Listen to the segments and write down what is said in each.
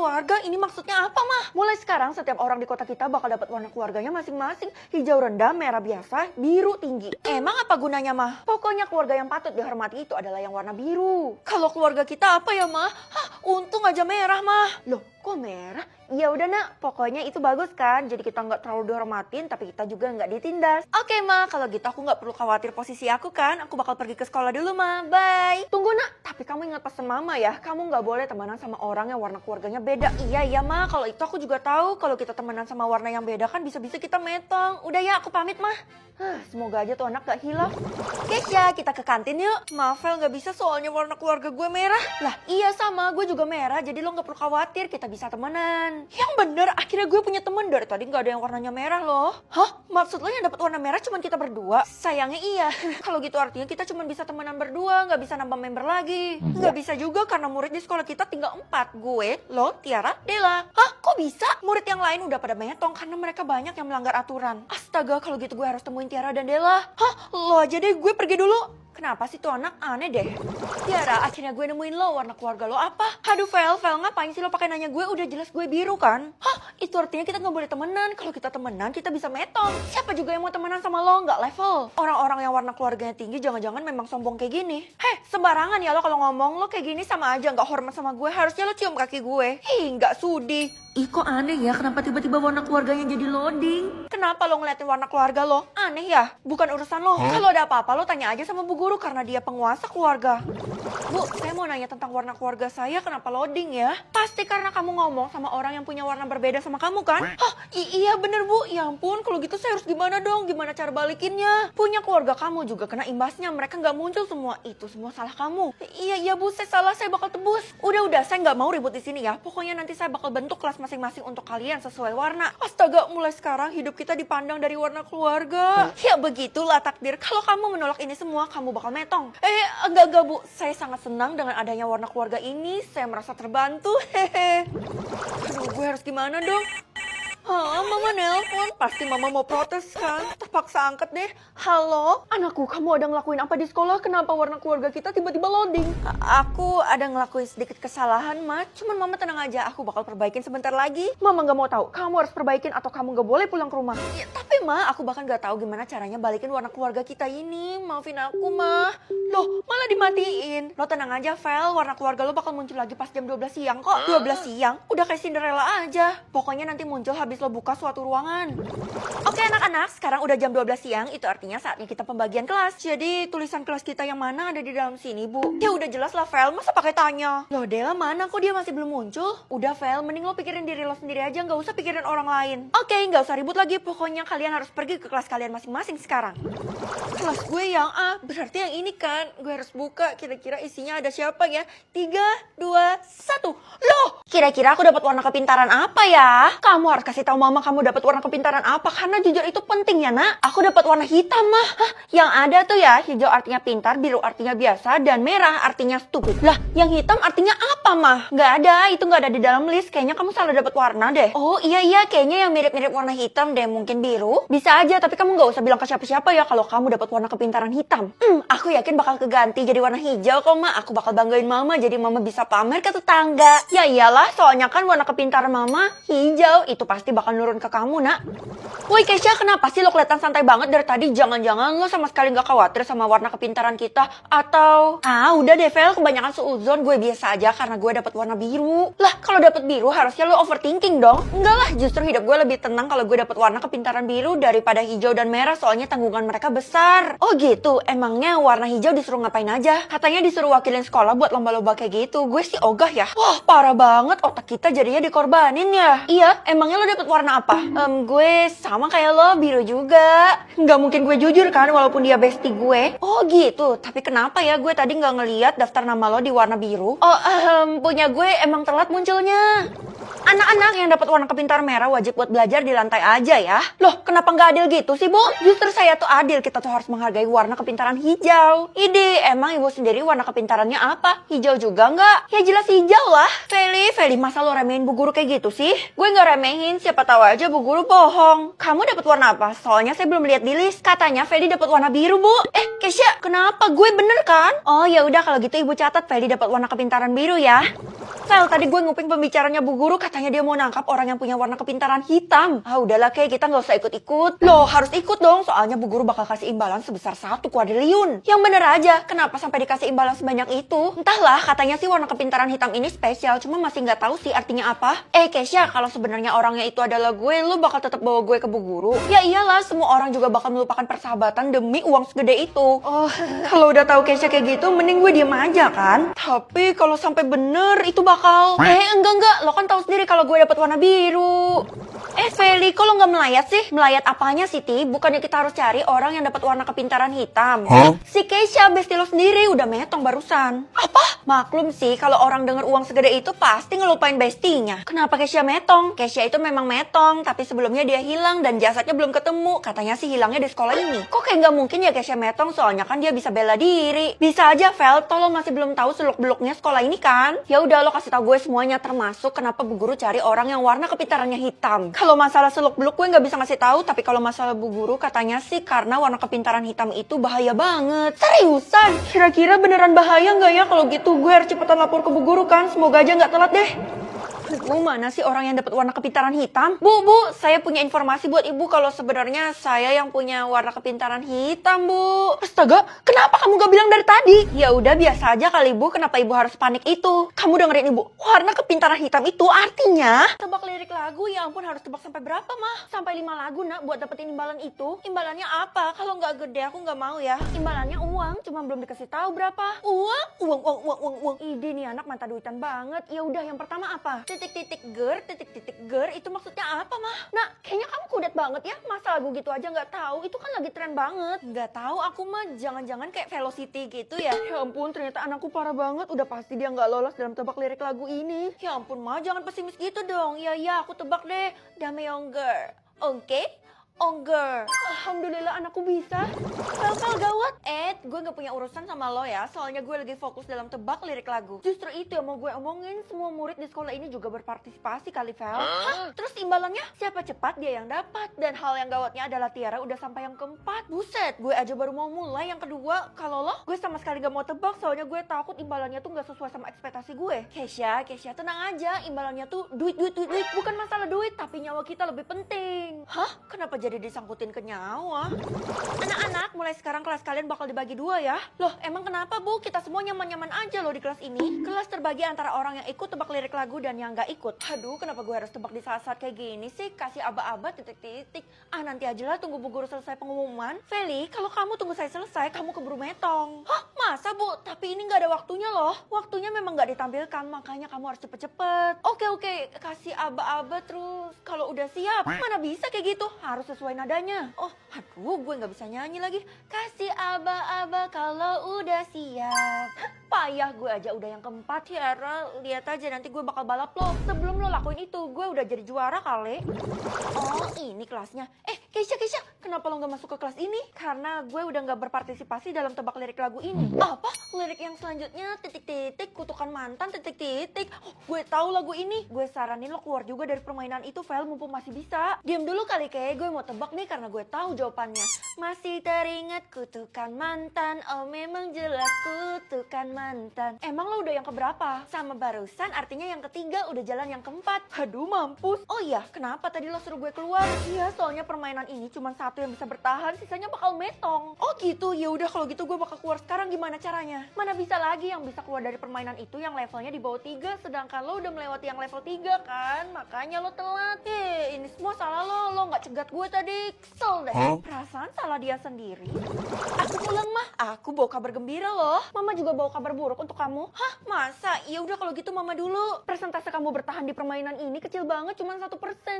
keluarga, ini maksudnya apa, Mah? Mulai sekarang setiap orang di kota kita bakal dapat warna keluarganya masing-masing. Hijau rendah, merah biasa, biru tinggi. Emang apa gunanya, Mah? Pokoknya keluarga yang patut dihormati itu adalah yang warna biru. Kalau keluarga kita apa ya, Mah? Hah, untung aja merah, Mah. Loh, kok merah? Ya udah nak, pokoknya itu bagus kan. Jadi kita nggak terlalu dihormatin, tapi kita juga nggak ditindas. Oke Ma, kalau gitu aku nggak perlu khawatir posisi aku kan. Aku bakal pergi ke sekolah dulu Ma, bye. Tunggu nak, tapi kamu ingat pesan mama ya. Kamu nggak boleh temenan sama orang yang warna keluarganya beda. Iya Ma, kalau itu aku juga tahu. Kalau kita temenan sama warna yang beda kan bisa-bisa kita metong. Udah ya, aku pamit Ma. Semoga aja tuh anak gak hilaf. Kesya, kita ke kantin yuk. Maaf Vel, gak bisa soalnya warna keluarga gue merah. Lah iya sama, gue juga merah. Jadi lo gak perlu khawatir, kita bisa temenan. Yang bener, akhirnya gue punya temen. Dari tadi gak ada yang warnanya merah loh. Hah? Maksud lo yang dapat warna merah cuma kita berdua? Sayangnya iya. Kalau gitu artinya kita cuma bisa temenan berdua, gak bisa nambah member lagi. Gak bisa juga karena murid di sekolah kita tinggal 4. Gue, lo, Tiara, Dela. Hah? Kok bisa? Murid yang lain udah pada metong karena mereka banyak yang melanggar aturan. Astaga, kalau gitu gue harus temuin Tiara dan Dela. Hah? Lo aja deh, gue pergi dulu. Kenapa sih tuh anak aneh deh? Tiara, akhirnya gue nemuin lo. Warna keluarga lo apa? Aduh Vel, ngapain sih lo pakai nanya gue? Udah jelas gue biru kan? Hah? Itu artinya kita gak boleh temenan. Kalau kita temenan, kita bisa metong. Siapa juga yang mau temenan sama lo? Nggak level. Orang-orang yang warna keluarganya tinggi jangan-jangan memang sombong kayak gini. Heh, sembarangan ya lo kalau ngomong. Lo kayak gini sama aja nggak hormat sama gue. Harusnya lo cium kaki gue. Nggak sudi. Ih kok aneh ya, kenapa tiba-tiba warna keluarganya jadi loading? Kenapa lo ngeliatin warna keluarga lo? Aneh ya? Bukan urusan lo. Kalau ada apa-apa lo tanya aja sama bu guru karena dia penguasa keluarga. Bu, saya mau nanya tentang warna keluarga saya, kenapa loading ya? Pasti karena kamu ngomong sama orang yang punya warna berbeda sama kamu kan? Hah, iya bener bu. Ya ampun, kalau gitu saya harus gimana dong? Gimana cara balikinnya? Punya keluarga kamu juga kena imbasnya, mereka nggak muncul semua. Itu semua salah kamu. Iya bu, saya salah, saya bakal tebus. Udah, saya nggak mau ribut di sini ya. Pokoknya nanti saya bakal bentuk kelas masing-masing untuk kalian sesuai warna. Astaga, mulai sekarang hidup kita dipandang dari warna keluarga. Ya begitulah takdir. Kalau kamu menolak ini semua, kamu bakal metong. Enggak bu. Saya sangat senang dengan adanya warna keluarga ini. Saya merasa terbantu. Hehe. Aduh, gue harus gimana dong? Mama nelpon. Pasti mama mau protes kan? Terpaksa angkat deh. Halo? Anakku, kamu ada ngelakuin apa di sekolah? Kenapa warna keluarga kita tiba-tiba loading? Aku ada ngelakuin sedikit kesalahan, Ma. Cuman mama tenang aja, aku bakal perbaikin sebentar lagi. Mama gak mau tahu, kamu harus perbaikin atau kamu gak boleh pulang ke rumah. Ya, tapi Ma, aku bahkan gak tahu gimana caranya balikin warna keluarga kita ini. Maafin aku, Ma. Loh, malah dimatiin. Lo tenang aja, Vel. Warna keluarga lo bakal muncul lagi pas jam 12 siang kok. 12 siang? Udah kayak Cinderella aja. Pokoknya nanti muncul habis lo buka suatu ruangan. Oke anak-anak, sekarang udah jam 12 siang, itu artinya saatnya kita pembagian kelas. Jadi tulisan kelas kita yang mana ada di dalam sini, Bu? Ya udah jelas lah, Vel, masa pakai tanya? Loh Dela mana, kok dia masih belum muncul? Udah Vel, mending lo pikirin diri lo sendiri aja, nggak usah pikirin orang lain. Oke, nggak usah ribut lagi, pokoknya kalian harus pergi ke kelas kalian masing-masing sekarang. Kelas gue yang A, berarti yang ini kan? Gue harus buka, kira-kira isinya ada siapa ya? 3, 2, 1. Loh, kira-kira aku dapat warna kepintaran apa ya? Kamu harus kasih tahu mama kamu dapat warna kepintaran apa, karena jujur itu penting ya nak. Aku dapat warna hitam mah. Hah, yang ada tuh ya, hijau artinya pintar, biru artinya biasa, dan merah artinya stupid. Lah, yang hitam artinya apa mah? Nggak ada, itu nggak ada di dalam list. Kayaknya kamu salah dapat warna deh. Oh iya, kayaknya yang mirip-mirip warna hitam deh, mungkin biru. Bisa aja, tapi kamu nggak usah bilang ke siapa-siapa ya kalau kamu dapat warna kepintaran hitam. Aku yakin bakal keganti jadi warna hijau kok mah. Aku bakal banggain mama, jadi mama bisa pamer ke tetangga. Ya iyalah, soalnya kan warna kepintaran mama hijau, itu pasti bakal nurun ke kamu nak. Woi Kesya, kenapa sih lo kelihatan santai banget dari tadi? Jangan-jangan lo sama sekali gak khawatir sama warna kepintaran kita? Atau udah deh Vel, kebanyakan seuzon. Gue biasa aja karena gue dapat warna biru. Lah kalau dapat biru harusnya lo overthinking dong. Enggak lah, justru hidup gue lebih tenang kalau gue dapat warna kepintaran biru daripada hijau dan merah, soalnya tanggungan mereka besar. Oh gitu, emangnya warna hijau disuruh ngapain aja? Katanya disuruh wakilin sekolah buat lomba-lomba kayak gitu. Gue sih ogah ya. Wah parah banget, otak kita jadinya dikorbanin ya. Iya, emangnya lo dapat warna apa? Gue sama kayak lo, biru juga. Nggak mungkin gue jujur kan, walaupun dia bestie gue. Oh gitu, tapi kenapa ya gue tadi nggak ngeliat daftar nama lo di warna biru? Oh, punya gue emang telat munculnya. Anak-anak yang dapat warna kepintaran merah wajib buat belajar di lantai aja ya. Loh, kenapa nggak adil gitu sih, Bu? Justru saya tuh adil, kita tuh harus menghargai warna kepintaran hijau. Ide, emang ibu sendiri warna kepintarannya apa? Hijau juga nggak? Ya jelas hijau lah. Feli, masa lo remehin bu guru kayak gitu sih? Gue nggak remehin, siapa tahu aja bu guru bohong. Kamu dapat warna apa? Soalnya saya belum lihat di list. Katanya Feli dapat warna biru, Bu. Kesha, kenapa? Gue bener kan? Oh ya udah kalau gitu ibu catat Feli dapat warna kepintaran biru ya. Fel, tadi gue nguping pembicaranya bu guru, katanya dia mau nangkap orang yang punya warna kepintaran hitam. Ah udahlah kayak kita nggak usah ikut-ikut. Loh harus ikut dong, soalnya bu guru bakal kasih imbalan sebesar 1 kuadriliun. Yang bener aja, kenapa sampai dikasih imbalan sebanyak itu? Entahlah, katanya sih warna kepintaran hitam ini spesial, cuma masih nggak tahu sih artinya apa. Kesha, kalau sebenarnya orangnya itu adalah gue, lu bakal tetap bawa gue ke bu guru? Ya iyalah, semua orang juga bakal melupakan persahabatan demi uang segede itu. Oh, kalau udah tahu Kesha kayak gitu, mending gue diem aja kan? Tapi kalau sampai bener itu bakal enggak, lo kan tahu sendiri kalau gue dapat warna biru. Feli, kok lo nggak melayat sih? Melayat apanya sih, Ti? Bukannya kita harus cari orang yang dapat warna kepintaran hitam? Si Kesha, besti lo sendiri, udah metong barusan. Apa? Maklum sih, kalau orang denger uang segede itu pasti ngelupain bestinya. Kenapa Kesha metong? Kesha itu memang metong, tapi sebelumnya dia hilang dan jasadnya belum ketemu. Katanya sih hilangnya di sekolah ini. Kok kayak nggak mungkin ya Kesha metong, soalnya kan dia bisa bela diri. Bisa aja, Fel, lo masih belum tahu seluk-beluknya sekolah ini kan? Ya udah, lo kasih tahu gue semuanya, termasuk kenapa bu guru cari orang yang warna kepintarannya hitam. Kalau masalah seluk-beluk gue nggak bisa ngasih tahu, tapi kalau masalah bu guru katanya sih karena warna kepintaran hitam itu bahaya banget. Seriusan? Kira-kira beneran bahaya nggak ya? Kalau gitu gue harus cepetan lapor ke bu guru kan? Semoga aja nggak telat deh. Mana sih orang yang dapat warna kepintaran hitam? Bu, saya punya informasi buat ibu kalau sebenarnya saya yang punya warna kepintaran hitam, Bu. Astaga, kenapa kamu gak bilang dari tadi? Ya udah biasa aja kali, Bu. Kenapa ibu harus panik itu? Kamu dengerin ibu, warna kepintaran hitam itu artinya tebak lirik lagu. Ya ampun, harus tebak sampai berapa, Mah? Sampai 5 lagu, Nak, buat dapetin imbalan itu. Imbalannya apa? Kalau nggak gede aku nggak mau ya. Imbalannya uang, cuma belum dikasih tahu berapa. Uang. Ide nih anak mata duitan banget. Ya udah, yang pertama apa? Titik ger itu maksudnya apa, Mah? Nah, kayaknya kamu kudet banget ya, masa lagu gitu aja nggak tahu. Itu kan lagi tren banget. Nggak tahu aku mah, jangan-jangan kayak Velocity gitu ya. Ya ampun, ternyata anakku parah banget. Udah pasti dia nggak lolos dalam tebak lirik lagu ini. Ya ampun, Mah, jangan pesimis gitu dong. Ya aku tebak deh, Dameonger. Oke? Ongger. Alhamdulillah anakku bisa. Fel gawat. Gue gak punya urusan sama lo ya. Soalnya gue lagi fokus dalam tebak lirik lagu. Justru itu yang mau gue omongin. Semua murid di sekolah ini juga berpartisipasi kali, Fel. Hah? Terus imbalannya? Siapa cepat dia yang dapat. Dan hal yang gawatnya adalah Tiara udah sampai yang keempat. Buset, gue aja baru mau mulai yang kedua. Kalau lo, gue sama sekali gak mau tebak. Soalnya gue takut imbalannya tuh gak sesuai sama ekspektasi gue. Kesha, tenang aja. Imbalannya tuh duit. Bukan masalah duit, tapi nyawa kita lebih penting. Hah? Kenapa jadi disangkutin ke nyawa? Anak-anak, mulai sekarang kelas kalian bakal dibagi 2 ya. Loh, emang kenapa, Bu? Kita semua nyaman-nyaman aja loh di kelas ini. Kelas terbagi antara orang yang ikut tebak lirik lagu dan yang gak ikut. Aduh, kenapa gue harus tebak di saat-saat kayak gini sih? Kasih aba-aba titik-titik. Nanti aja lah, tunggu Bu Guru selesai pengumuman. Feli, kalau kamu tunggu saya selesai, kamu keburu metong. Hah? Masa, Bu? Tapi ini gak ada waktunya loh. Waktunya memang gak ditampilkan, makanya kamu harus cepet-cepet. Oke. Kasih aba-aba terus. Kalau udah siap, mana bisa kayak gitu? Harus sesuai nadanya. Aduh, gue gak bisa nyanyi lagi. Kasih aba-aba kalau udah siap. Payah, gue aja udah yang keempat. Tiara, lihat aja nanti gue bakal balap lo. Sebelum lo lakuin itu, gue udah jadi juara kali. Oh, ini kelasnya. Kesha, kenapa lo gak masuk ke kelas ini? Karena gue udah gak berpartisipasi dalam tebak lirik lagu ini. Apa? Lirik yang selanjutnya titik-titik, kutukan mantan titik-titik. Gue tahu lagu ini. Gue saranin lo keluar juga dari permainan itu, Vel, mumpung masih bisa. Diam dulu kali, kayak gue mau tebak nih karena gue tahu jawabannya. Masih teringat kutukan mantan. Oh, memang jelas kutukan mantan. Emang lo udah yang keberapa? Sama barusan, artinya yang ketiga, udah jalan yang keempat. Aduh, mampus. Oh iya, kenapa tadi lo suruh gue keluar? Iya, soalnya permainan ini cuma satu yang bisa bertahan, sisanya bakal metong. Oh gitu, ya udah kalau gitu gue bakal keluar sekarang. Gimana caranya? Mana bisa lagi yang bisa keluar dari permainan itu yang levelnya di bawah 3, sedangkan lo udah melewati yang level 3 kan? Makanya lo telat. Ini semua salah lo gak cegat gue tadi. Kesel deh. Perasaan salah dia sendiri. Aku pulang mah, aku bawa kabar gembira loh. Mama juga bawa kabar buruk untuk kamu. Hah, masa? Ya udah kalau gitu mama dulu. Persentase kamu bertahan di permainan ini kecil banget, cuma 1%.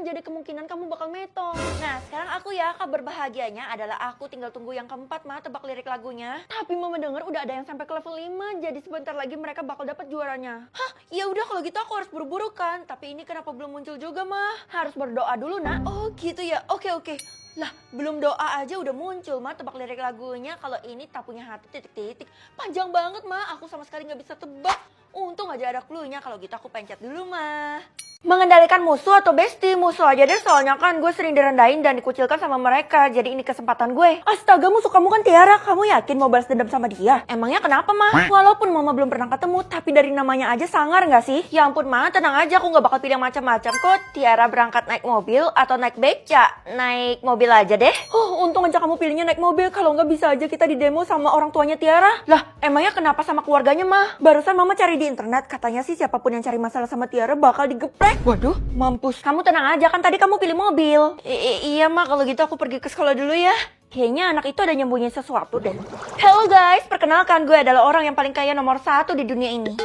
Jadi kemungkinan kamu bakal metong. Nah sekarang aku ya, kabar bahagianya adalah aku tinggal tunggu yang keempat mah, tebak lirik lagunya. Tapi mama denger udah ada yang sampai ke level 5, jadi sebentar lagi mereka bakal dapat juaranya. Hah, ya udah kalau gitu aku harus buru-buru kan. Tapi ini kenapa belum muncul juga mah? Harus berdoa dulu nak. Oh gitu ya, oke. Lah, belum doa aja udah muncul mah tebak lirik lagunya. Kalau ini tak punya hati titik-titik. Panjang banget mah, aku sama sekali nggak bisa tebak. Untung aja ada clue-nya, kalau gitu aku pencet dulu mah. Mengendalikan musuh atau bestie? Musuh aja deh, soalnya kan gue sering direndahin dan dikucilkan sama mereka. Jadi ini kesempatan gue. Astaga, musuh kamu kan Tiara. Kamu yakin mau balas dendam sama dia? Emangnya kenapa mah? Walaupun mama belum pernah ketemu, tapi dari namanya aja sangar gak sih? Ya ampun mah, tenang aja, aku gak bakal pilih macam-macam kok. Tiara berangkat naik mobil atau naik beca? Naik mobil aja deh. Untung aja kamu pilihnya naik mobil. Kalau nggak bisa aja kita didemo sama orang tuanya Tiara. Lah, emangnya kenapa sama keluarganya mah? Barusan mama cari di internet, katanya sih siapapun yang cari masalah sama Tiara bakal digeprek. Waduh, mampus. Kamu tenang aja, kan tadi kamu pilih mobil. Iya mah, kalau gitu aku pergi ke sekolah dulu ya. Kayaknya anak itu ada nyembunyiin sesuatu deh. Hello guys, perkenalkan gue adalah orang yang paling kaya nomor 1 di dunia ini.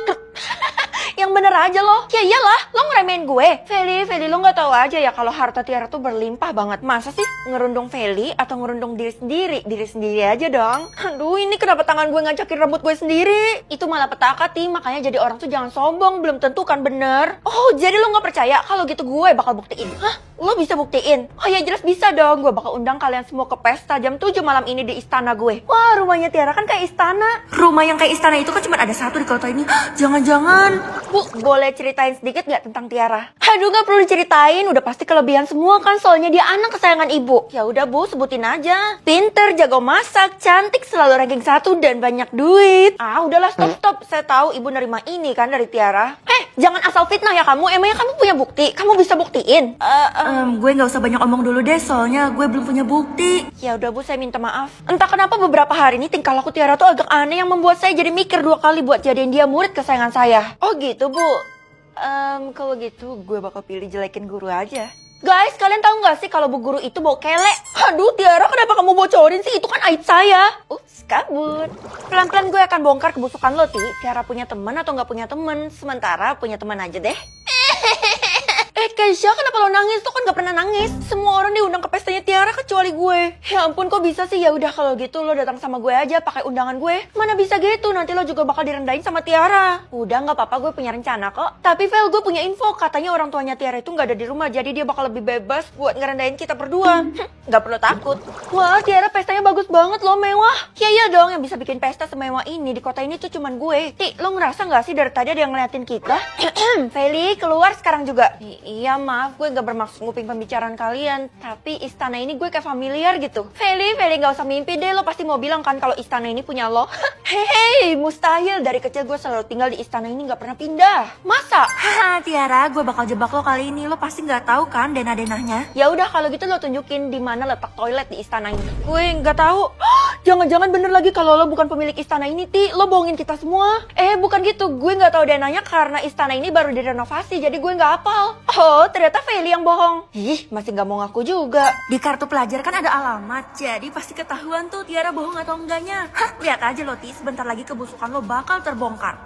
Yang bener aja loh. Ya iyalah, lo ngeremehin gue. Feli, lo gak tahu aja ya kalau harta Tiara tuh berlimpah banget. Masa sih ngerundung Feli atau ngerundung diri sendiri? Diri sendiri aja dong. Aduh, ini kenapa tangan gue ngajakin rambut gue sendiri? Itu malah petaka Ti, makanya jadi orang tuh jangan sombong. Belum tentu kan bener. Oh, jadi lo gak percaya? Kalau gitu gue bakal buktiin. Hah? Lo bisa buktiin? Oh ya jelas bisa dong. Gue bakal undang kalian semua ke pesta jam 7 malam ini di istana gue. Wah, rumahnya Tiara kan kayak istana. Rumah yang kayak istana itu kan cuma ada satu di kota ini. Jangan-jangan. Bu, boleh ceritain sedikit gak tentang Tiara? Aduh, gak perlu diceritain, udah pasti kelebihan semua kan, soalnya dia anak kesayangan ibu. Ya udah Bu, sebutin aja. Pinter, jago masak, cantik, selalu ranking 1 dan banyak duit. Ah, udahlah stop. Saya tahu ibu nerima ini kan dari Tiara. Jangan asal fitnah ya kamu. Emangnya kamu punya bukti? Kamu bisa buktiin? Gue gak usah banyak omong dulu deh, soalnya gue belum punya bukti. Ya udah Bu, saya minta maaf. Entah kenapa beberapa hari ini tingkah laku Tiara tuh agak aneh yang membuat saya jadi mikir 2 kali buat jadiin dia murid kesayangan saya. Oh gitu Bu. Kalau gitu gue bakal pilih jelekin guru aja. Guys, kalian tahu nggak sih kalau bu guru itu bau kelek? Aduh, Tiara, kenapa kamu bocorin sih? Itu kan aib saya. Ups, kabur. Pelan-pelan gue akan bongkar kebusukan lo, Ti. Tiara punya teman atau nggak punya teman? Sementara punya teman aja deh. Keisha, kenapa lo nangis? Lo kan gak pernah nangis. Semua orang diundang ke pestanya Tiara kecuali gue. Ya ampun, kok bisa sih? Ya udah kalau gitu lo datang sama gue aja pakai undangan gue. Mana bisa gitu? Nanti lo juga bakal direndahin sama Tiara. Udah, nggak apa-apa, gue punya rencana kok. Tapi Vel, gue punya info. Katanya orang tuanya Tiara itu nggak ada di rumah, jadi dia bakal lebih bebas buat ngerendahin kita berdua. Nggak perlu takut. Wah, Tiara pestanya bagus banget loh, mewah. Ya iya dong, yang bisa bikin pesta semewah ini di kota ini tuh cuman gue. Ti, lo ngerasa nggak sih dari tadi ada yang ngeliatin kita? Feli, keluar sekarang juga. Iya maaf, gue gak bermaksud nguping pembicaraan kalian. Tapi istana ini gue kayak familiar gitu. Feli gak usah mimpi deh. Lo pasti mau bilang kan kalau istana ini punya lo. Hei, mustahil. Dari kecil gue selalu tinggal di istana ini, gak pernah pindah. Masa? Haha, Tiara, gue bakal jebak lo kali ini. Lo pasti gak tahu kan denah-denahnya. Ya udah kalau gitu lo tunjukin di mana letak toilet di istana ini. Gue gak tahu. Jangan-jangan bener lagi kalau lo bukan pemilik istana ini, Ti. Lo bohongin kita semua. Bukan gitu. Gue gak tahu denahnya karena istana ini baru direnovasi. Jadi gue gak hafal. Oh, ternyata Feli yang bohong. Ih, masih gak mau ngaku juga. Di kartu pelajar kan ada alamat, jadi pasti ketahuan tuh Tiara bohong atau enggaknya. Hah, lihat aja lo Ti, sebentar lagi kebusukan lo bakal terbongkar.